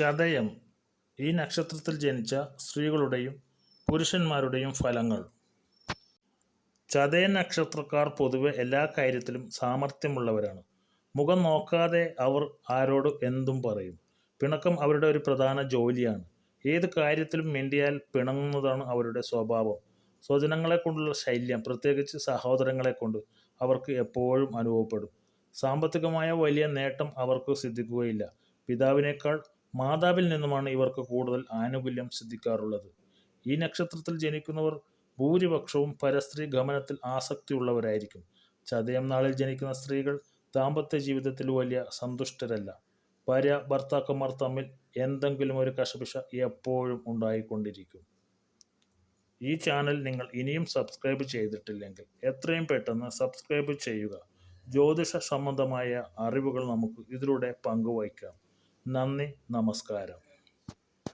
ചതയം ഈ നക്ഷത്രത്തിൽ ജനിച്ച സ്ത്രീകളുടെയും പുരുഷന്മാരുടെയും ഫലങ്ങൾ. ചതയൻ നക്ഷത്രക്കാർ പൊതുവെ എല്ലാ കാര്യത്തിലും സാമർഥ്യമുള്ളവരാണ്. മുഖം നോക്കാതെ അവർ ആരോട് എന്തും പറയും. പിണക്കം അവരുടെ ഒരു പ്രധാന ജോലിയാണ്. ഏത് കാര്യത്തിലും മിണ്ടിയാൽ പിണങ്ങുന്നതാണ് അവരുടെ സ്വഭാവം. സ്വജനങ്ങളെ കൊണ്ടുള്ള ശല്യം, പ്രത്യേകിച്ച് സഹോദരങ്ങളെ കൊണ്ട്, അവർക്ക് എപ്പോഴും അനുഭവപ്പെടും. സാമ്പത്തികമായ വലിയ നേട്ടം അവർക്ക് സിദ്ധിക്കുകയില്ല. പിതാവിനേക്കാൾ മാതാവിൽ നിന്നുമാണ് ഇവർക്ക് കൂടുതൽ ആനുകൂല്യം സിദ്ധിക്കാറുള്ളത്. ഈ നക്ഷത്രത്തിൽ ജനിക്കുന്നവർ ഭൂരിപക്ഷവും പരസ്ത്രീ ഗമനത്തിൽ ആസക്തിയുള്ളവരായിരിക്കും. ചതയം നാളിൽ ജനിക്കുന്ന സ്ത്രീകൾ ദാമ്പത്യ ജീവിതത്തിൽ വലിയ സന്തുഷ്ടരല്ല. ഭാര്യ ഭർത്താക്കന്മാർ തമ്മിൽ എന്തെങ്കിലും ഒരു കശപിശ എപ്പോഴും ഉണ്ടായിക്കൊണ്ടിരിക്കും. ഈ ചാനൽ നിങ്ങൾ ഇനിയും സബ്സ്ക്രൈബ് ചെയ്തിട്ടില്ലെങ്കിൽ എത്രയും പെട്ടെന്ന് സബ്സ്ക്രൈബ് ചെയ്യുക. ജ്യോതിഷ സംബന്ധമായ അറിവുകൾ നമുക്ക് ഇതിലൂടെ പങ്കുവയ്ക്കാം. നന്ദി, നമസ്കാരം.